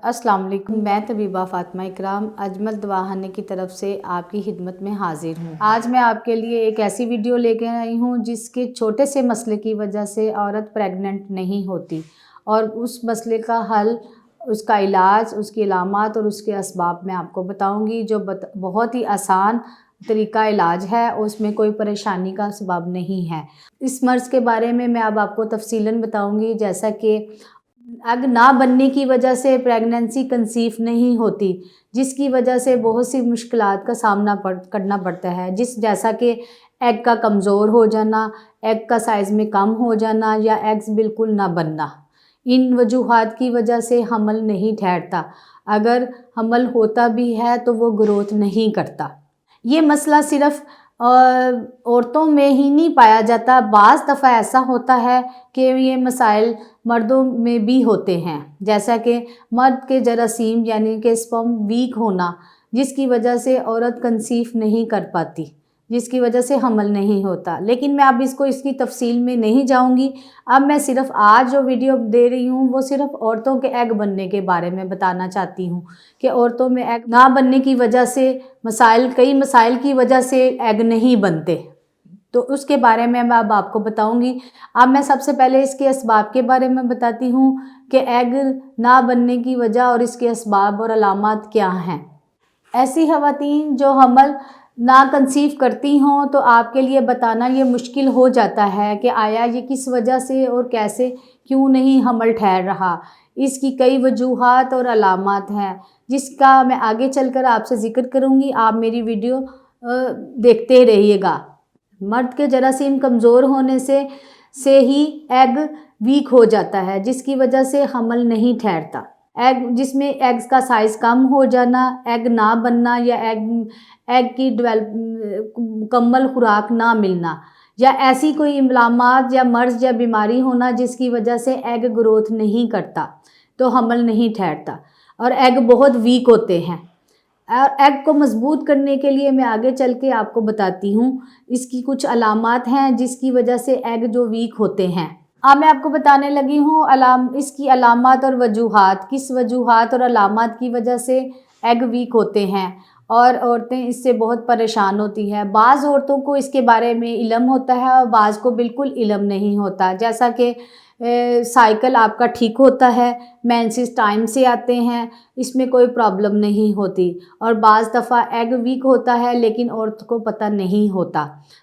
अस्सलाम वालेकुम। मैं तबीबा फ़ातिमा इकराम अजमल दवाखाने की तरफ से आपकी खिदमत में हाजिर हूँ। आज मैं आपके लिए एक ऐसी वीडियो लेकर आई हूँ जिसके छोटे से मसले की वजह से औरत प्रेग्नेंट नहीं होती और उस मसले का हल, उसका इलाज, उसकी अलामात और उसके असबाब मैं आपको बताऊँगी, जो बहुत ही आसान तरीका इलाज है, उसमें कोई परेशानी का सबब नहीं है। इस मर्ज़ के बारे में मैं अब आपको तफसीलन बताऊँगी, जैसा कि एग ना बनने की वजह से प्रेगनेंसी कंसीव नहीं होती, जिसकी वजह से बहुत सी मुश्किलात का सामना करना पड़ता है, जैसा कि एग का कमज़ोर हो जाना, एग का साइज़ में कम हो जाना या एग्स बिल्कुल ना बनना। इन वजूहात की वजह से हमल नहीं ठहरता। अगर हमल होता भी है तो वो ग्रोथ नहीं करता। ये मसला सिर्फ़ औरतों में ही नहीं पाया जाता, बाज़ दफ़ा ऐसा होता है कि ये मसाइल मर्दों में भी होते हैं, जैसा कि मर्द के जरासीम यानी कि स्पर्म वीक होना, जिसकी वजह से औरत कंसीव नहीं कर पाती, जिसकी वजह से हमल नहीं होता। लेकिन मैं अब इसकी तफसील में नहीं जाऊंगी। अब मैं सिर्फ़ आज जो वीडियो दे रही हूँ वो सिर्फ़ औरतों के एग बनने के बारे में बताना चाहती हूँ कि औरतों में एग ना बनने की वजह से कई मसाइल की वजह से एग नहीं बनते, तो उसके बारे में मैं अब आपको बताऊंगी। अब मैं सबसे पहले इसके असबाब के बारे में बताती हूँ कि एग ना बनने की वजह और इसके असबाब और अलामात क्या हैं। ऐसी ख़वातीन जो हमल ना कंसीव करती हों तो आपके लिए बताना ये मुश्किल हो जाता है कि आया ये किस वजह से और कैसे क्यों नहीं हमल ठहर रहा। इसकी कई वजूहात और अलामात हैं, जिसका मैं आगे चलकर आपसे ज़िक्र करूँगी। आप मेरी वीडियो देखते रहिएगा। मर्द के जरासीम कमज़ोर होने से ही एग वीक हो जाता है, जिसकी वजह से हमल नहीं ठहरता। एग जिसमें एग्स का साइज़ कम हो जाना, एग ना बनना या एग की मुकम्मल खुराक ना मिलना या ऐसी कोई इलामात या मर्ज़ या बीमारी होना जिसकी वजह से एग ग्रोथ नहीं करता, तो हमल नहीं ठहरता और एग बहुत वीक होते हैं। और एग को मज़बूत करने के लिए मैं आगे चल के आपको बताती हूँ, इसकी कुछ अलामात हैं जिसकी वजह से एग जो वीक होते हैं। अब मैं आपको बताने लगी हूँ इसकी अलामात और वजूहात, किस वजूहात और अलामात की वजह से एग वीक होते हैं और औरतें इससे बहुत परेशान होती हैं। बाज़ औरतों को इसके बारे में इल्म होता है और बाज़ को बिल्कुल इल्म नहीं होता, जैसा कि साइकिल आपका ठीक होता है, मेंसेस टाइम से आते हैं, इसमें कोई प्रॉब्लम नहीं होती, और बाज़ दफ़ा एग वीक होता है लेकिन औरत को पता नहीं होता।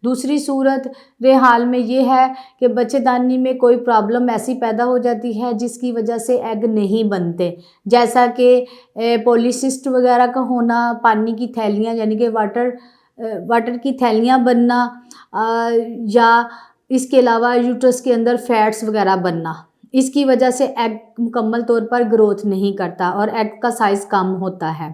दूसरी सूरत हाल में ये है कि बच्चेदानी में कोई प्रॉब्लम ऐसी पैदा हो जाती है जिसकी वजह से एग नहीं बनते, जैसा कि पॉलीसिस्ट वगैरह का होना, पानी की थैलियाँ यानी कि वाटर की थैलियाँ बनना, या इसके अलावा यूट्रस के अंदर फैट्स वगैरह बनना, इसकी वजह से एग मुकम्मल तौर पर ग्रोथ नहीं करता और एग का साइज़ कम होता है।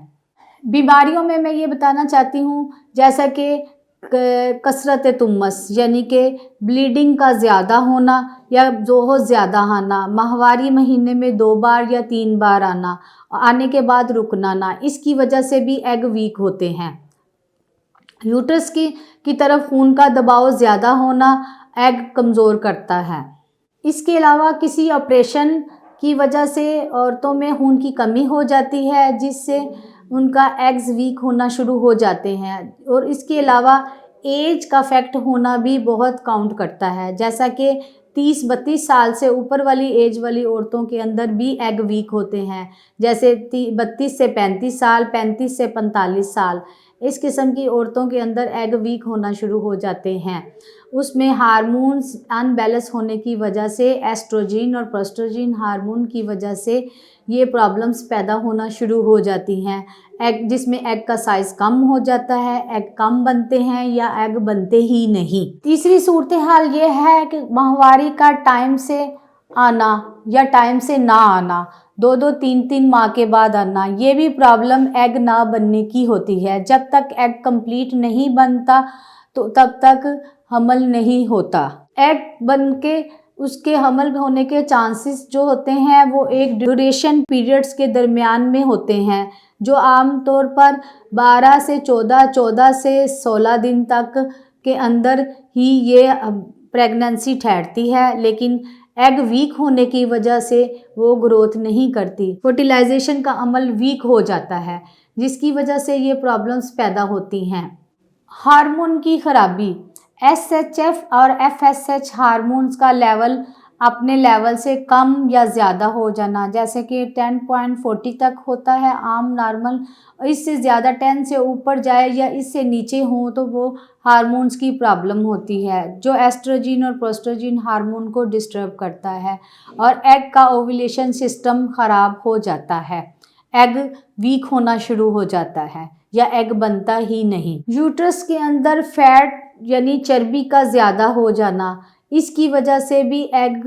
बीमारियों में मैं ये बताना चाहती हूँ, जैसा कि कसरत तुम्मस यानी कि ब्लीडिंग का ज़्यादा होना या बहुत ज़्यादा आना, माहवारी महीने में 2 बार या 3 बार आने के बाद रुकना ना, इसकी वजह से भी एग वीक होते हैं। यूट्रस की तरफ खून का दबाव ज़्यादा होना एग कमज़ोर करता है। इसके अलावा किसी ऑपरेशन की वजह से औरतों में खून की कमी हो जाती है, जिससे उनका एग्स वीक होना शुरू हो जाते हैं, और इसके अलावा एज का फैक्ट होना भी बहुत काउंट करता है, जैसा कि 30-32 साल से ऊपर वाली एज वाली औरतों के अंदर भी एग वीक होते हैं, जैसे 32 से 35 साल, 35 से 45 साल, इस किस्म की औरतों के अंदर एग वीक होना शुरू हो जाते हैं। उसमें हार्मोन्स अनबैलेंस होने की वजह से, एस्ट्रोजन और प्रोस्ट्रोजन हार्मोन की वजह से ये प्रॉब्लम्स पैदा होना शुरू हो जाती हैं। जिसमें एग का साइज़ कम हो जाता है, एग कम बनते हैं या एग बनते ही नहीं। तीसरी सूरत हाल ये है कि माहवारी का टाइम से आना या टाइम से ना आना, 2-2, 3-3 माह के बाद आना, ये भी प्रॉब्लम एग ना बनने की होती है। जब तक एग कंप्लीट नहीं बनता तो तब तक हमल नहीं होता। एग बन के उसके हमल होने के चांसेस जो होते हैं वो एक ड्यूरेशन पीरियड्स के दरमियान में होते हैं, जो आम तौर पर 12 से 14, 14 से 16 दिन तक के अंदर ही ये प्रेगनेंसी ठहरती है। लेकिन एग वीक होने की वजह से वो ग्रोथ नहीं करती, फर्टिलाइजेशन का अमल वीक हो जाता है, जिसकी वजह से ये प्रॉब्लम्स पैदा होती हैं। हार्मोन की खराबी, एसएचएफ और एफएसएच हार्मोन्स का लेवल अपने लेवल से कम या ज़्यादा हो जाना, जैसे कि 10.40 तक होता है आम नॉर्मल, इससे ज़्यादा 10 से ऊपर जाए या इससे नीचे हो तो वो हार्मोन्स की प्रॉब्लम होती है, जो एस्ट्रोजन और प्रोस्ट्रोजन हार्मोन को डिस्टर्ब करता है और एग का ओव्यूलेशन सिस्टम ख़राब हो जाता है। एग वीक होना शुरू हो जाता है या एग बनता ही नहीं। यूट्रस के अंदर फैट यानी चर्बी का ज़्यादा हो जाना, इसकी वजह से भी एग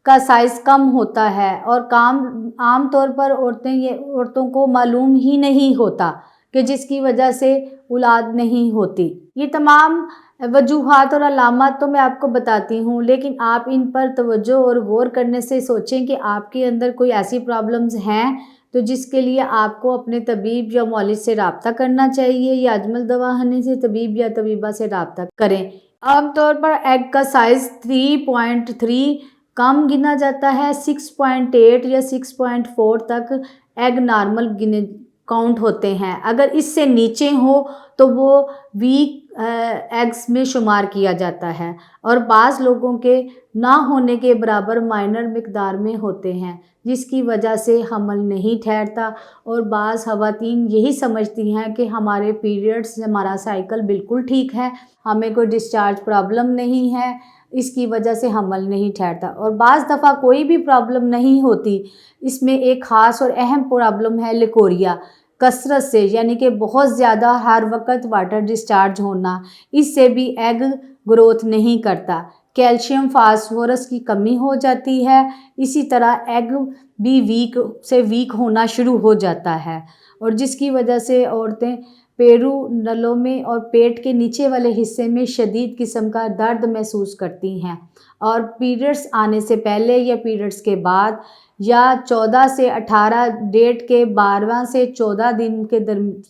का साइज़ कम होता है और आम तौर पर औरतों को मालूम ही नहीं होता कि जिसकी वजह से औलाद नहीं होती। ये तमाम वजूहात और अलामत तो मैं आपको बताती हूँ, लेकिन आप इन पर तवज्जो और गौर करने से सोचें कि आपके अंदर कोई ऐसी प्रॉब्लम्स हैं तो जिसके लिए आपको अपने तबीब या मौलिद से रब्ता करना चाहिए या अजमल दवाखाने से तबीब या तबीबा से रब्ता करें। आमतौर पर एग का साइज़ 3.3 कम गिना जाता है, 6.8 या 6.4 तक एग नॉर्मल गिने काउंट होते हैं। अगर इससे नीचे हो तो वो वीक एग्स में शुमार किया जाता है और बाज़ लोगों के ना होने के बराबर माइनर मिकदार में होते हैं, जिसकी वजह से हमल नहीं ठहरता और बाज़ ख़वातीन यही समझती हैं कि हमारे पीरियड्स, हमारा साइकिल बिल्कुल ठीक है, हमें कोई डिस्चार्ज प्रॉब्लम नहीं है, इसकी वजह से हमल नहीं ठहरता। और बाज़ दफ़ा कोई भी प्रॉब्लम नहीं होती। इसमें एक ख़ास और अहम प्रॉब्लम है लिकोरिया, कसरत से यानी कि बहुत ज़्यादा हर वक्त वाटर डिस्चार्ज होना, इससे भी एग ग्रोथ नहीं करता। कैल्शियम फास्फोरस की कमी हो जाती है, इसी तरह एग भी वीक होना शुरू हो जाता है और जिसकी वजह से औरतें पेरू नलों में और पेट के नीचे वाले हिस्से में शदीद किस्म का दर्द महसूस करती हैं और पीरियड्स आने से पहले या पीरियड्स के बाद या 14 से 18 डेट के 12वां से 14 दिन के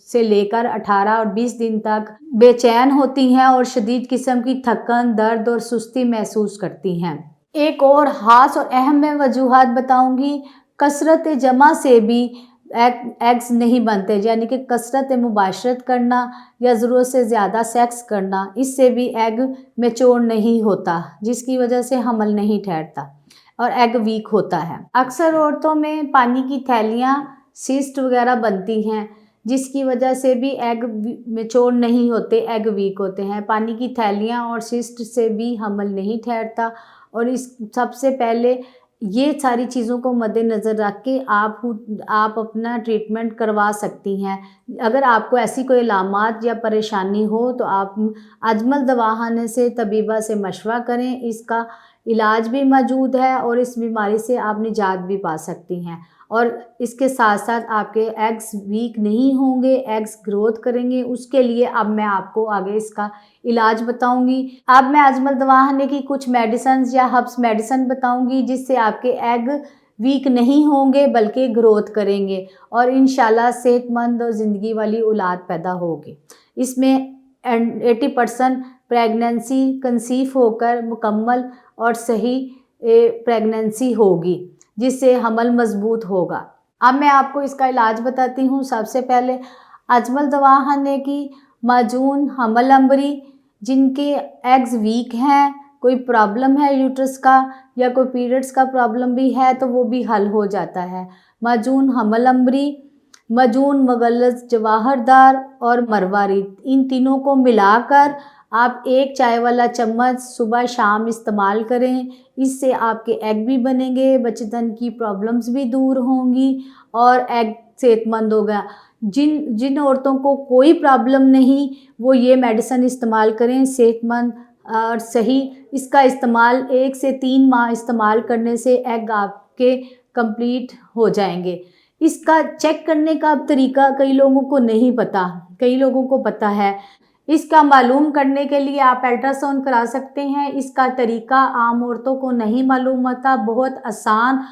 से लेकर 18 और 20 दिन तक बेचैन होती हैं और शदीद किस्म की थकन, दर्द और सुस्ती महसूस करती हैं। एक और ख़ास और अहम मैं वजूहात बताऊंगी, कसरत जमा से भी एग्स नहीं बनते, यानी कि कसरत मुबाशरत करना या ज़रूरत से ज़्यादा सेक्स करना, इससे भी एग मैच्योर नहीं होता, जिसकी वजह से हमल नहीं ठहरता और एग वीक होता है। अक्सर औरतों में पानी की थैलियाँ, सिस्ट वगैरह बनती हैं, जिसकी वजह से भी एग मैच्योर नहीं होते, एग वीक होते हैं। पानी की थैलियाँ और सिस्ट से भी हमल नहीं ठहरता और इस सबसे पहले ये सारी चीज़ों को मद्देनज़र रख के आप अपना ट्रीटमेंट करवा सकती हैं। अगर आपको ऐसी कोई अलामात या परेशानी हो तो आप अजमल दवाखाने से तबीबा से मशवरा करें, इसका इलाज भी मौजूद है और इस बीमारी से आप निजात भी पा सकती हैं और इसके साथ साथ आपके एग्स वीक नहीं होंगे, एग्स ग्रोथ करेंगे। उसके लिए अब मैं आपको आगे इसका इलाज बताऊंगी। अब मैं अजमल दवाखाने की कुछ मेडिसिन या हर्ब्स मेडिसिन बताऊंगी जिससे आपके एग वीक नहीं होंगे बल्कि ग्रोथ करेंगे और इंशाल्लाह सेहतमंद और ज़िंदगी वाली औलाद पैदा होगी। इसमें 80% प्रेगनेंसी कंसीव होकर मुकम्मल और सही प्रेगनेंसी होगी, जिससे हमल मजबूत होगा। अब मैं आपको इसका इलाज बताती हूँ। सबसे पहले अजमल दवाखाने की माजून हमल अंबरी, जिनके एग्स वीक हैं, कोई प्रॉब्लम है यूट्रस का या कोई पीरियड्स का प्रॉब्लम भी है तो वो भी हल हो जाता है। माजून हमल अंबरी, माजून मुगल्लज़ जवाहरदार और मरवारी, इन तीनों को मिलाकर आप 1 चाय वाला चम्मच सुबह शाम इस्तेमाल करें। इससे आपके एग भी बनेंगे, बच्चेदानी की प्रॉब्लम्स भी दूर होंगी और एग सेहतमंद होगा। जिन औरतों को कोई प्रॉब्लम नहीं वो ये मेडिसिन इस्तेमाल करें, सेहतमंद और सही। इसका इस्तेमाल 1 से 3 माह इस्तेमाल करने से एग आपके कंप्लीट हो जाएंगे। इसका चेक करने का तरीका कई लोगों को नहीं पता, कई लोगों को पता है। इसका मालूम करने के लिए आप अल्ट्रासाउंड करा सकते हैं। इसका तरीका आम औरतों को नहीं मालूम होता, बहुत आसान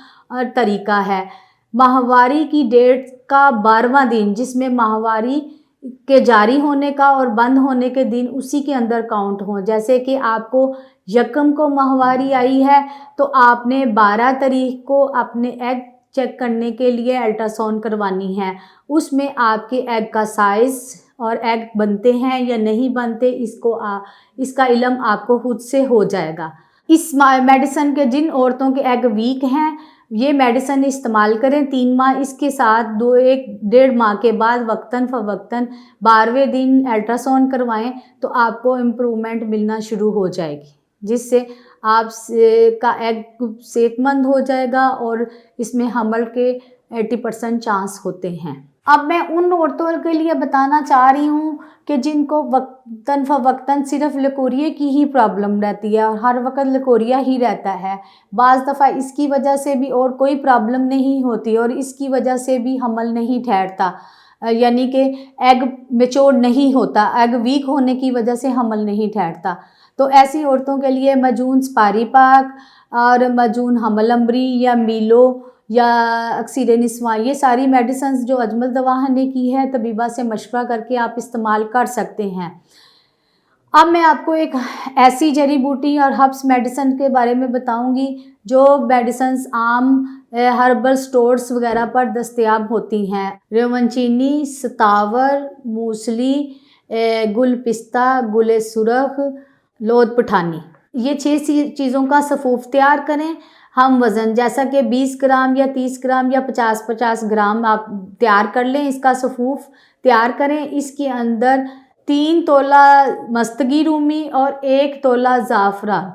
तरीका है। माहवारी की डेट का 12वां दिन, जिसमें माहवारी के जारी होने का और बंद होने के दिन उसी के अंदर काउंट हो। जैसे कि आपको यकम को माहवारी आई है तो आपने 12 तारीख को अपने एग चेक करने के लिए अल्ट्रासाउंड करवानी है। उसमें आपके एग का साइज़ और एग बनते हैं या नहीं बनते इसका इल्म आपको खुद से हो जाएगा। इस मेडिसिन के जिन औरतों के एग वीक हैं ये मेडिसिन इस्तेमाल करें 3 माह। इसके साथ 1.5 माह के बाद वक्तन फ़वक्तन 12वें दिन अल्ट्रासाउंड करवाएं तो आपको इम्प्रूवमेंट मिलना शुरू हो जाएगी, जिससे आप का एग सेहतमंद हो जाएगा और इसमें हमल के 80% चांस होते हैं। अब मैं उन औरतों के लिए बताना चाह रही हूँ कि जिनको वक्तन फ़वक्तन सिर्फ लकोरिये की ही प्रॉब्लम रहती है और हर वक्त लकोरिया ही रहता है। बाज़ दफ़ा इसकी वजह से भी और कोई प्रॉब्लम नहीं होती और इसकी वजह से भी हमल नहीं ठहरता, यानी कि एग मैच्योर नहीं होता, एग वीक होने की वजह से हमल नहीं ठहरता। तो ऐसी औरतों के लिए मजून स्पारी पाक और मजून हमल अम्बरी या मीलो या अक्सीर निस्वा ये सारी मेडिसिन जो अजमल दवाखाने ने की है तबीबा से मशवरा करके आप इस्तेमाल कर सकते हैं। अब मैं आपको एक ऐसी जड़ी बूटी और हर्ब्स मेडिसिन के बारे में बताऊंगी जो मेडिसिन आम हर्बल स्टोर्स वगैरह पर दस्तयाब होती हैं। रेवनचीनी, सतावर, मूसली, गुल पिस्ता, गुल सुरख, लोद पठानी, ये 6 चीज़ों का सफ़ूफ तैयार करें। हम वज़न जैसा कि 20 ग्राम या 30 ग्राम या 50-50 ग्राम आप तैयार कर लें, इसका सफ़ूफ तैयार करें। इसके अंदर 3 तोला मस्तगी रूमी और 1 तोला ज़ाफ़रान,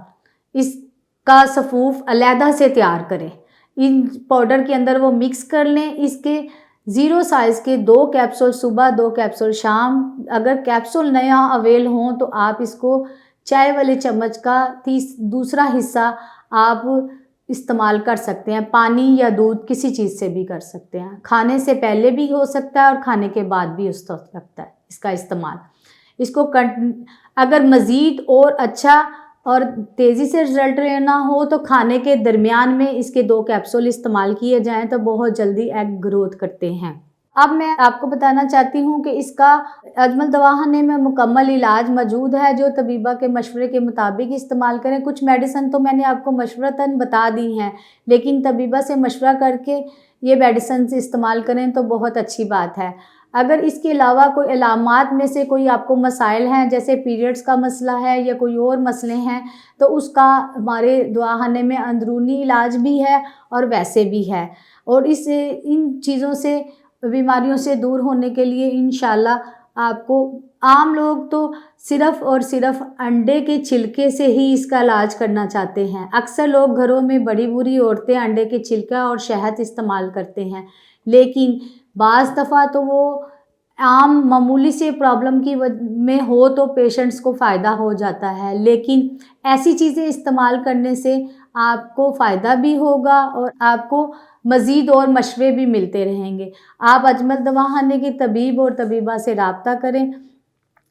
इसका सफ़ूफ अलहदा से तैयार करें। इन पाउडर के अंदर वो मिक्स कर लें। इसके 0 साइज़ के 2 कैप्सूल सुबह, 2 कैप्सूल शाम। अगर कैप्सूल नया अवेल हों तो आप इसको चाय वाले चम्मच का दूसरा हिस्सा आप इस्तेमाल कर सकते हैं। पानी या दूध किसी चीज़ से भी कर सकते हैं। खाने से पहले भी हो सकता है और खाने के बाद भी हो सकता है इसका इस्तेमाल। इसको अगर मज़ीद और अच्छा और तेज़ी से रिज़ल्ट लेना हो तो खाने के दरमियान में इसके 2 कैप्सूल इस्तेमाल किए जाएँ तो बहुत जल्दी एग ग्रोथ करते हैं। अब मैं आपको बताना चाहती हूँ कि इसका अजमल दवाखाने में मुकम्मल इलाज मौजूद है जो तबीबा के मशवरे के मुताबिक इस्तेमाल करें। कुछ मेडिसिन तो मैंने आपको मशवरतन बता दी हैं, लेकिन तबीबा से मशवरा करके ये मेडिसिन इस्तेमाल करें तो बहुत अच्छी बात है। अगर इसके अलावा कोई अलामात में से कोई आपको मसाइल हैं, जैसे पीरियड्स का मसला है या कोई और मसले हैं, तो उसका हमारे दवाखाने में अंदरूनी इलाज भी है और वैसे भी है। और इन चीज़ों से बीमारियों से दूर होने के लिए इंशाल्लाह आपको, आम लोग तो सिर्फ़ और सिर्फ अंडे के छिलके से ही इसका इलाज करना चाहते हैं। अक्सर लोग घरों में बड़ी बुरी औरतें अंडे के छिलका और शहद इस्तेमाल करते हैं, लेकिन बाज़ दफ़ा तो वो आम मामूली से प्रॉब्लम में हो तो पेशेंट्स को फ़ायदा हो जाता है, लेकिन ऐसी चीज़ें इस्तेमाल करने से आपको फ़ायदा भी होगा और आपको मज़ीद और मशवरे भी मिलते रहेंगे। आप अजमल दवाखाने के तबीब और तबीबा से रब्ता करें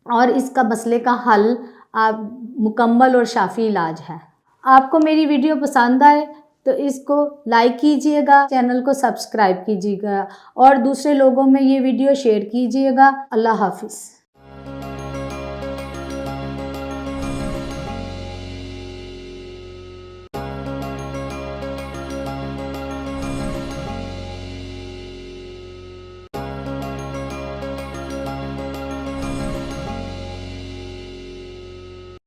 और इसका मसले का हल आप मुकम्मल और शाफ़ी इलाज है। आपको मेरी वीडियो पसंद आए तो इसको लाइक कीजिएगा, चैनल को सब्सक्राइब कीजिएगा और दूसरे लोगों में ये वीडियो शेयर कीजिएगा। अल्लाह हाफ़िज़।